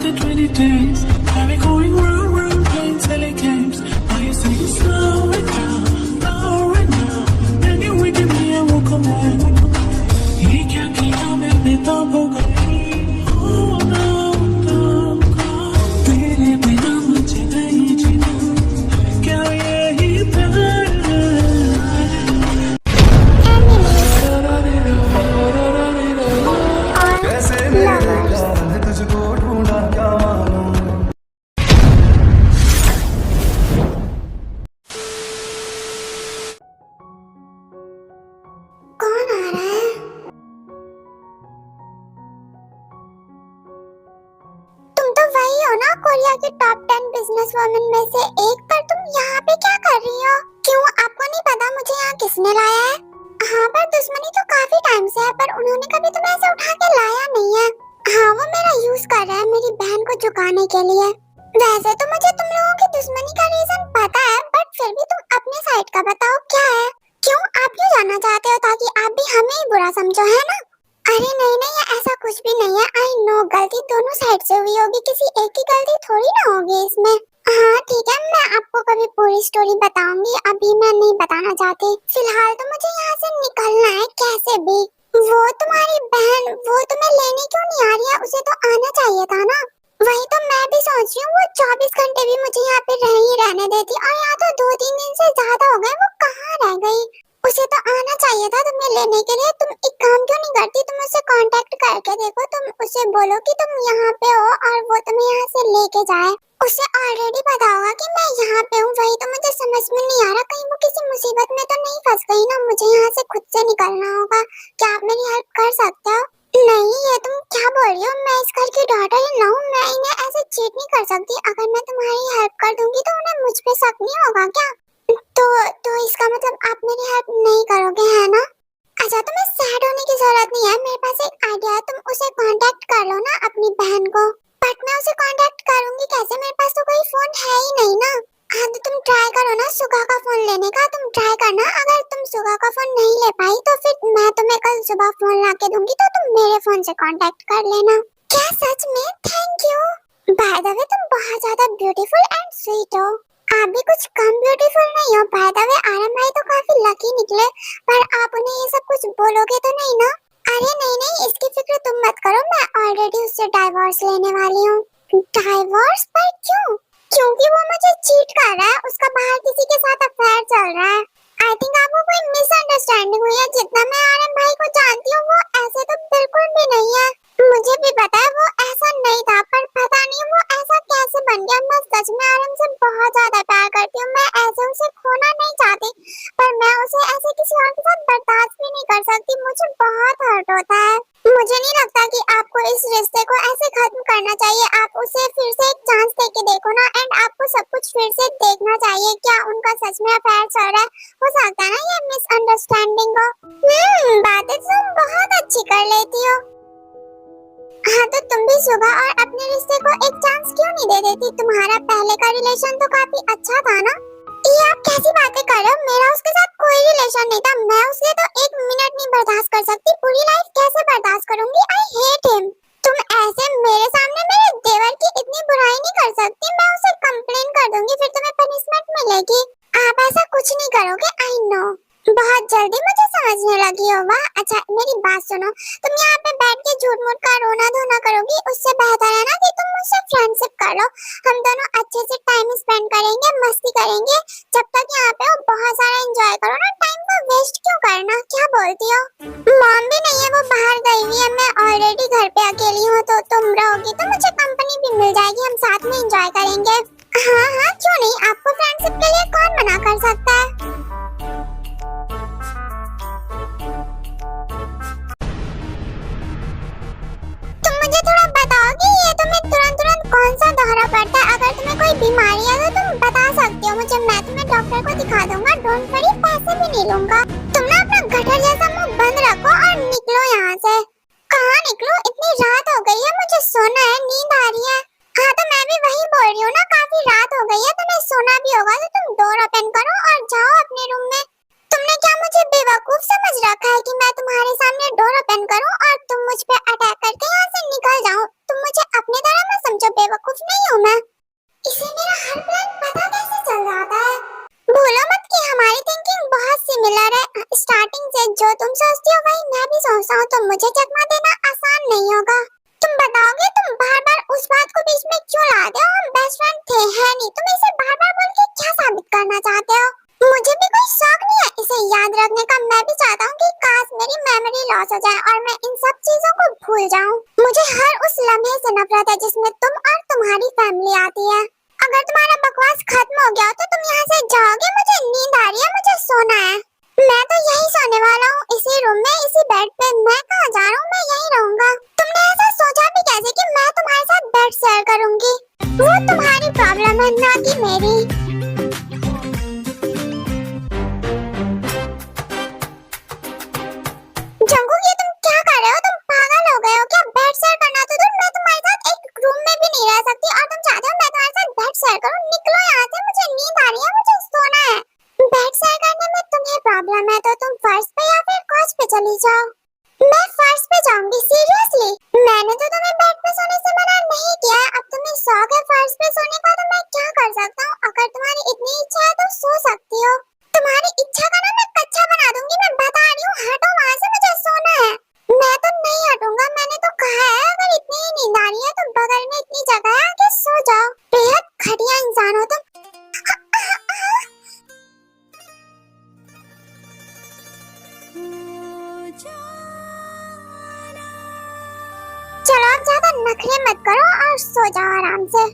the 20 days. I've been going round, playing silly games. Now you say you slow it down. Then you waking me and walk away. You can't keep on me, don't go. Oh no, no, no. तेरे बिना मुझे नहीं जीना. क्या यही प्यार कैसे मेरे प्यार ने तुझको ढूंढा क्या मालूम. कौन आ रहा है? तुम तो वही हो ना, कोरिया की टॉप 10 बिजनेस वुमेन में से एक. पर तुम यहाँ पे क्या कर रही हो? क्यों, आपको नहीं पता मुझे यहाँ किसने लाया है? हाँ, पर दुश्मनी तो काफी टाइम से है, पर उन्होंने कभी तुम्हें ऐसे उठा के लाया नहीं है. हाँ, वो मेरा यूज कर रहा है मेरी बहन को झुकाने के लिए. वैसे तो मुझे तुम लोगों की दुश्मनी का रीजन पता है, बट फिर भी तुम अपने साइड का बताओ क्या है? क्यों, आप क्यों जानना चाहते हो ताकि आप भी हमें ही बुरा समझो, है ना? अरे नहीं नहीं, ऐसा कुछ भी नहीं है. आई नो, गलती दोनों साइड से हुई होगी, किसी एक की गलती थोड़ी ना होगी इसमें. हाँ ठीक है, मैं आपको कभी पूरी स्टोरी बताऊंगी, अभी मैं नहीं बताना चाहती. फिलहाल तो मुझे यहाँ से निकलना है कैसे भी. वो तुम्हारी बहन, वो तुम्हें लेने क्यों नहीं आ रही है? उसे तो आना चाहिए था ना. वही तो मैं भी सोच रही हूँ, वो 24 घंटे भी मुझे यहाँ पे ही रहने देती, और यहाँ तो 2-3 दिन से ज्यादा हो गए. वो कहाँ रह गई? उसे तो आना चाहिए था तुम्हें लेने के लिए. तुम एक काम क्यों नहीं करती, तुम उससे कांटेक्ट करके देखो. तुम उसे बोलो कि तुम यहाँ पे हो और वो तुम्हें यहाँ से लेके जाए. उसे ऑलरेडी पता होगा कि मैं यहाँ पे हूँ. वही तो मुझे समझ में नहीं आ रहा, कहीं वो किसी मुसीबत में तो नहीं फंस गई ना. मुझे यहाँ से खुद से निकलना होगा. क्या आप मेरी हेल्प कर सकते हो? नहीं, ये तुम क्या बोल रही हो? मैं इस घर की डॉटर इन हूँ, मैं इन्हें ऐसे चीट नहीं कर सकती. अगर मैं तुम्हारी हेल्प कर दूंगी तो उन्हें मुझ पे शक नहीं होगा क्या? तो इसका मतलब आप मेरी हेल्प नहीं करोगे, है ना? अच्छा, तुम्हें सैड होने की जरूरत नहीं है. मेरे पास एक आइडिया है, तुम उसे कांटेक्ट कर लो ना, अपनी बहन को. बट मैं उसे कांटेक्ट करूंगी कैसे? मेरे पास तो कोई फोन है ही नहीं ना. हाँ तो तुम ट्राई करो ना सुगा का फोन लेने का. तुम ट्राई करना, अगर तुम सुगा का फोन नहीं ले पाई तो फिर मैं तुम्हें कल सुबह फोन ला के दूंगी, तो तुम मेरे फोन से कांटेक्ट कर लेना. क्या सच में? Thank you. By the way, तुम बहुत ज्यादा ब्यूटीफुल एंड स्वीट हो. आप भी कुछ कम ब्यूटीफुल नहीं हो. बाय द वे, आरम भाई तो काफी लकी निकले, पर आप उन्हें ये सब कुछ बोलोगे तो नहीं ना? अरे नहीं नहीं, इसकी फिक्र तुम मत करो, मैं ऑलरेडी उससे डाइवोर्स लेने वाली हूँ. डाइवोर्स? पर क्यों? क्योंकि वो मुझे चीट कर रहा है, उसका बाहर किसी के साथ अफेयर चल रहा है. आई थिंक आपको कोई मिसअंडरस्टैंडिंग हुई है. जितना मैं आरम भाई को जानती हूँ, वो ऐसे तो बिल्कुल भी नहीं है. मुझे भी पता है वो ऐसा नहीं था, पर पता नहीं वो ऐसा कैसे बन गया. मैं सच में आरम से बहुत ज्यादा प्यार करती हूँ. मैं ऐसे उसे खोना नहीं चाहती, पर मैं उसे ऐसे किसी और के साथ बर्दाश्त भी नहीं कर सकती. मुझे बहुत हर्ट होता है. मुझे नहीं लगता कि आपको इस रिश्ते को ऐसे खत्म करना चाहिए. आप उसे फिर से एक चांस दे के देखो ना, एंड आपको सब कुछ फिर से देखना चाहिए. क्या उनका सच में अफेयर चल रहा है? हो सकता है ना ये मिसअंडरस्टैंडिंग हो. बातें तुम बहुत अच्छी कर लेती हो. हाँ तो तुम भी सुबह और अपने रिश्ते को एक चांस क्यों नहीं दे देती? तुम्हारा पहले का रिलेशन तो काफी अच्छा था ना. ये आप कैसी बातें कर रहे हो? मेरा उसके साथ कोई रिलेशन नहीं था. मैं उसे तो 1 मिनट नहीं बर्दाश्त कर सकती. पूरी लाइफ कैसे बर्दाश्त करूंगी? I hate him. तुम ऐसे मेरे सामने मेरे देवर की इतनी बुराई नहीं कर सकती. मैं उसे कंप्लेन कर दूंगी, फिर तुम्हें पनिशमेंट मिलेगी. आप ऐसा कुछ नहीं करोगे. आई नो, बहुत जल्दी मुझे समझने लगी हो. वाह. अच्छा मेरी बात सुनो, तुम यहाँ पे बैठ के झूठ मूठ का रोना धोना करोगी, उससे बेहतर है ना कि तुम मुझसे फ्रेंडशिप कर लो. हम दोनों अच्छे से टाइम स्पेंड करेंगे, मस्ती करेंगे. जब तक यहाँ पे हो बहुत सारा एंजॉय करो ना. टाइम को वेस्ट क्यों करना? क्या बोलती हो? मॉम भी नहीं है, वो बाहर गई हुई है. मैं ऑलरेडी घर पे अकेली हूँ, तो तुम रहोगी तो मुझे कंपनी भी मिल जाएगी. हम साथ में एंजॉय करेंगे. हाँ हाँ, क्यों नहीं. आपको फ्रेंडशिप के लिए कौन मना कर सकता है? मुझे थोड़ा बताओगी ये तुम्हें तुरंत तुरंत कौन सा दौरा पड़ता है? अगर तुम्हें कोई बीमारी है तो तुम बता सकती हो मुझे, मैं तुम्हें डॉक्टर को दिखा दूंगा. डोंट वरी, पैसे भी नहीं लूंगा. तुम ना अपना गटर जैसा मुंह बंद रखो और निकलो यहाँ से. कहाँ निकलो? इतनी रात हो गई है, मुझे सोना है, नींद आ रही है. हाँ तो मैं भी वही बोल रही हूँ ना, काफी रात हो गई है, तुम्हें सोना भी होगा. तो तुम डोर ओपन करो और जाओ अपने रूम में. तुमने क्या मुझे बेवकूफ समझ रखा है कि मैं तुम्हारे सामने डोर ओपन करूं और तुम मुझ पे अटैक करके यहाँ से निकल जाओ? तुम मुझे अपनी तरह मत समझो तो वही मैं भी सोचता हूँ, तो मुझे चकमा देना आसान नहीं होगा। तुम बताओगे, तुम बार बार उस बात को बीच में क्यों लाते हो? हम बेस्ट फ्रेंड थे, है नहीं? तुम इसे बार बार बोल के क्या साबित करना चाहते हो? मुझे भी कोई शौक नहीं है इसे याद रखने का। मैं भी चाहता हूँ कि काश मेरी मेमोरी लॉस हो जाए और मैं इन सब चीजों को भूल जाऊँ। मुझे हर उस लम्हे से नफरत है जिसमें तुम और तुम्हारी फैमिली आती है। अगर तुम्हारा बकवास खत्म हो गया हो तो तुम यहाँ से जाओगे। मुझे नींद आ रही है, मुझे सोना है। मैं तो यही सोने वाला हूँ, इसी रूम में, इसी बेड पे। मैं कहाँ जा रहा हूँ? मैं यहीं रहूंगा। तुमने ऐसा सोचा भी कैसे कि मैं तुम्हारे साथ बेड शेयर करूंगी? वो तुम्हारी प्रॉब्लम है, ना कि मेरी। जंगू, ये तुम क्या कर रहे हो? तुम पागल हो गए हो क्या? बेड शेयर करना तो दूर, मैं तुम्हारे साथ एक रूम में भी नहीं रह सकती और तुम चाहते हो मैं तुम्हारे साथ बेड शेयर करूं? निकलो यहाँ से, मुझे नींद आ रही है, मुझे सोना है। बेड शेयर करने में तुम्हें प्रॉब्लम है तो तुम फर्श पे या फिर कॉच पे चली जाओ। मैं फर्श पे जाऊंगी, सीरियसली। मैंने तो तुम्हें बेड पे सोने से मना नहीं किया है। अब तुम्हें शौक है फर्श पे सोने का तो मैं क्या कर सकता हूँ? अगर तुम्हारी इतनी इच्छा है तो सो सकती हो। तुम्हारी इच्छा का ना मैं कच्चा बना दूंगी, मैं बता रही हूँ। हटो वहाँ से, मुझे सोना है। मैं तो नहीं हटूंगा, मैंने तो कहा है। अगर इतनी ही नींद आ रही है तो बगल में इतनी जगह है, आके सो जाओ। बेहद घटिया इंसान हो तुम। चलो अब ज्यादा नखरे मत करो और सो जाओ आराम से।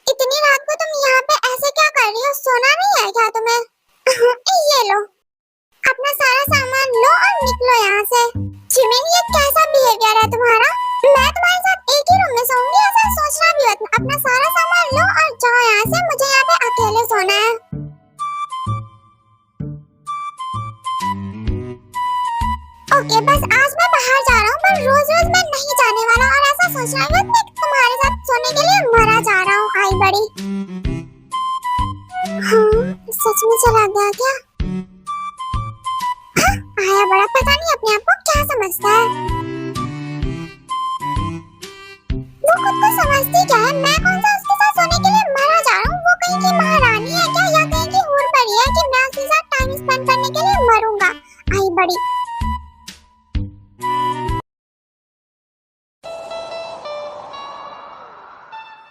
इतनी रात को तुम यहाँ पे ऐसे क्या कर रही हो? सोना नहीं है क्या तुम्हें? ये लो, अपना सारा सामान लो और निकलो यहाँ से। जिमिन, ये कैसा बिहेवियर है तुम्हारा? मैं तुम्हारे साथ एक ही रूम में सोऊंगी, ऐसा सोचना भी मत। अपना सारा सामान लो और जाओ यहाँ से, मुझे यहाँ पे अकेले सोना है। ओके, बस आज मैं बाहर जा रहा हूँ, पर रोज रोज मैं नहीं जाने वाला। और ऐसा सोचना भी मत, मैं तुम्हारे साथ सोने के लिए मरा जा रहा हूँ। आई बड़ी। हाँ, सच में चला गया क्या? आया बड़ा, पता नहीं अपने आप को क्या समझता है। वो खुद को समझती क्या है? मैं कौन सा उसके साथ सोने के लिए मरा जा रहा हूँ? वो कहीं की महारानी है क्या, या कहीं की हूर परी है कि मैं उसके साथ टाइम स्पेंड करने के लिए मरूंगा? आई बड़ी।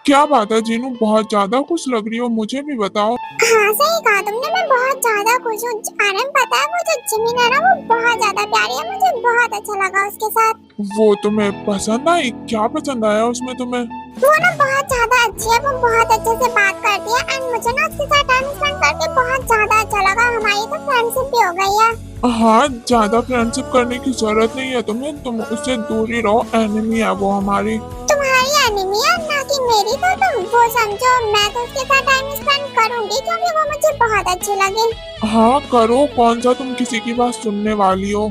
क्या बात है जीनू, बहुत ज्यादा खुश लग रही हो, मुझे भी बताओ। हाँ, सही कहा तुमने, मैं बहुत ज्यादा खुश हूँ। आनंद, पता है वो जो जिमिन है ना, वो बहुत ज्यादा प्यारी है। मुझे बहुत अच्छा लगा उसके साथ। वो तुम्हें पसंद आई? क्या पसंद आया उसमें तुम्हें? वो ना बहुत ज्यादा अच्छी है, वो बहुत अच्छे से बात करती है एंड मुझे ना उसके साथ टाइम स्पेंड करके बहुत ज्यादा अच्छा लगा। हमारी तो फ्रेंडशिप भी हो गई है। हाँ, ज्यादा फ्रेंडशिप करने की जरूरत नहीं है तुम्हें, तुम उससे दूर ही रहो। एनिमी है वो हमारी। तुम्हारी एनिमी है, ना कि मेरी। तो तुम वो समझो, मैं तो उसके साथ टाइम स्पेंड करूंगी क्योंकि वो मुझे बहुत अच्छी लगी। हाँ करो, कौन सा तुम किसी की बात सुनने वाली हो?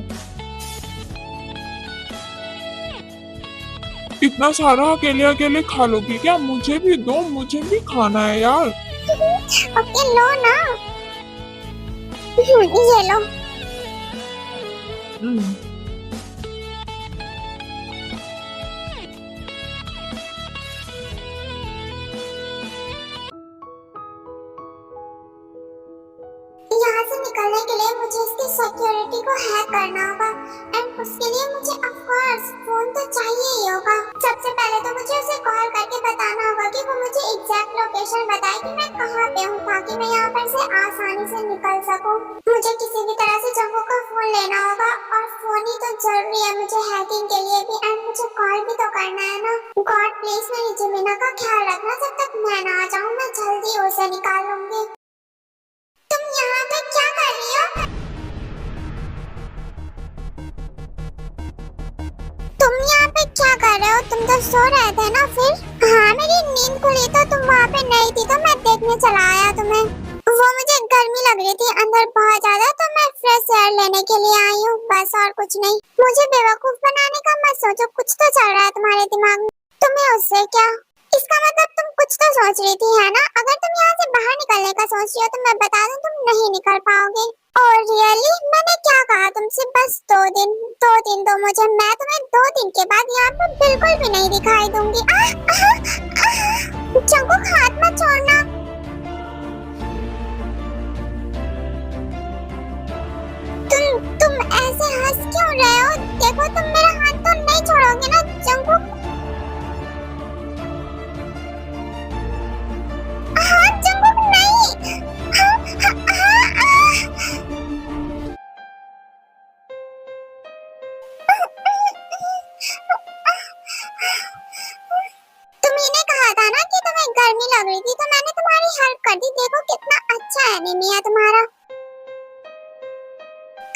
इतना सारा अकेले अकेले खा लोगी क्या? मुझे भी दो, मुझे भी खाना है यार। ओके, लो ना। ये लो। यहाँ से निकलने के लिए मुझे इसकी सिक्योरिटी को हैक करना होगा एंड उसके लिए मुझे ऑफ कोर्स फोन तो चाहिए ही होगा। सबसे पहले तो मुझे उसे कॉल करके बताना होगा कि वो मुझे एग्जैक्ट लोकेशन बताए कि मैं कहाँ पे हूँ, ताकि मैं यहाँ पर से आसानी से निकल सकूँ। मुझे किसी भी तरह से जंगू का फोन लेना होगा और फोन ही तो जरूरी है मुझे हैकिंग के लिए भी, एंड मुझे कॉल भी तो करना है ना। गॉड प्लीज मेरी जिमिना का ख्याल रखना, जब तक मैं ना आ जाऊँ मैं जल्दी उसे निकाल लूंगी। तुम यहाँ पे क्या कर रही हो? तुम यहाँ पे क्या कर रहे हो? तुम तो सो रहे थे ना फिर? हाँ, मेरी नींद खुली तो तुम वहाँ पे नहीं थी तो मैं देखने चला आया तुम्हें। वो मुझे गर्मी लग रही थी अंदर बहुत ज्यादा, तो मैं फ्रेश एयर लेने के लिए आई हूँ, बस और कुछ नहीं। मुझे बेवकूफ बनाने का मत सोचो, कुछ तो चल रहा है तुम्हारे दिमाग में। तुम्हें उससे क्या? इसका मतलब तुम कुछ तो सोच रही थी, है ना? अगर तुम यहाँ से बाहर निकलने का सोच रही हो तो मैं बता दूं तुम नहीं निकल पाओगे। और रियली मैंने क्या कहा तुमसे, बस 2 दिन दो मुझे, मैं तुम्हें 2 दिन के बाद यहाँ पे बिल्कुल भी नहीं दिखाई दूंगी। जंगकुक हाथ मत छोड़ना। तुम ऐसे हंस क्यों रहे हो? देखो तुम मेरा हाथ तो नहीं छोड़ोगे ना जंगकुक? हाँ जंगकुक नहीं। तुम्ही ने कहा था ना कि तुम्हें गर्मी लग रही थी तो मैंने तुम्हारी हेल्प कर दी। देखो कितना अच्छा एनीमी है तुम्हारा।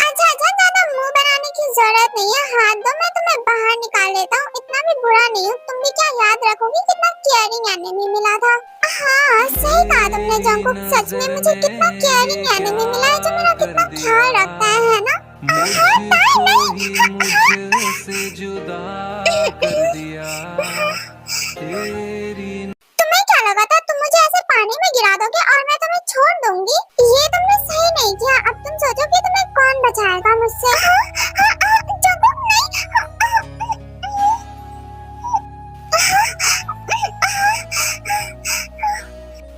अच्छा ज्यादा मुंह बनाने की जरूरत नहीं है, हाथ दो मैं तुम्हें बाहर निकाल लेता हूँ। इतना भी बुरा नहीं हूँ, तुम भी क्या याद रखोगी कितना केयरिंग एनिमी मिला था। हाँ सही कहा तुमने जंगकुक, सच में मुझे कितना केयरिंग एनिमी मिला है जो मेरा कितना ख्याल रखता है ना? हाँ मुझसे जुदा कर दिया तेरी। तुम्हें क्या लगा था तुम मुझे ऐसे पानी में गिरा दोगे और मैं तुम्हें छोड़ दूंगी? ये तुमने सही नहीं किया। अब तुम सोचो कि तुम्हें कौन बचाएगा मुझसे। जंगकुक नहीं।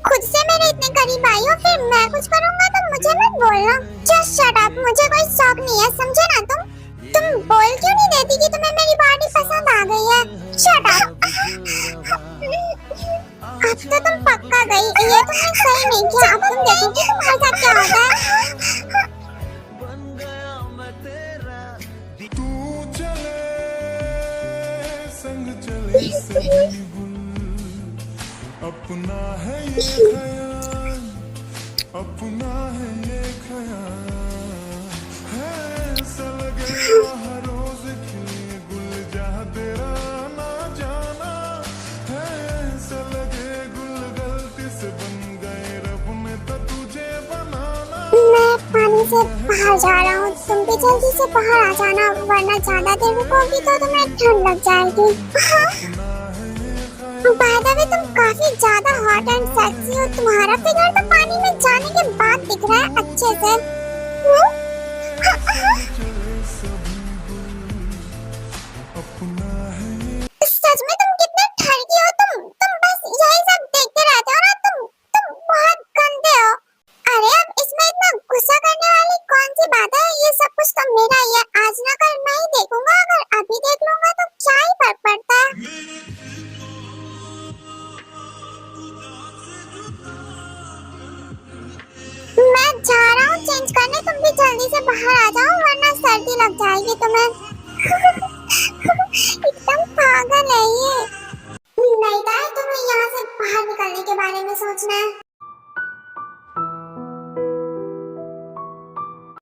खुद से मेरे इतने करीब आई हो फिर मैं कुछ करूंगा तो मुझे मत बोलना। जस्ट शट अप, मुझे कोई शौक नहीं है, समझे ना तुम? तुम बोल क्यों नहीं देती कि तुम्हें मेरी बॉडी पसंद आ गई है? Shut up. अब तो तुम पक्का गई, ये तुमने सही नहीं किया। अब तुम देखोगी तुम्हारे साथ क्या होता है। तू चले संग चले सभी गुल, अपना है ये ख्याल, अपना है ये ख्याल, है ऐसा लगे हर रोज खिले गुल जहाँ तेरा ना जाना, है ऐसा लगे गुल गलती से बन गए रब ने तो तुझे बनाना। मैं पानी से बाहर जा रहा हूँ, तुम भी जल्दी से बाहर आ जाना वरना ज्यादा देर रुकोगी तो तुम्हें ठंड लग जाएगी। बाय द वे तुम काफी ज्यादा हॉट एंड सेक्सी हो, तुम्हारा फिगर तो पानी में जाने के बाद दिख रहा है अच्छे से। सच में तुम कितने ठरकी हो, तुम बस यही सब देखते रहते हो ना, तुम बहुत गंदे हो। अरे अब इसमें इतना गुस्सा करने वाली कौन सी बात है? ये सब कुछ तो मेरा ही है, आज ना कल मैं ही देखूंगा, अगर अभी देख लूंगा तो क्या ही फर्क पड़ता है। मैं जा रहा हूँ चेंज करने, तुम भी जल्दी से बाहर आ जाओ वरना सर्दी लग जाएगी तुम्हें। एकदम पागल है ये।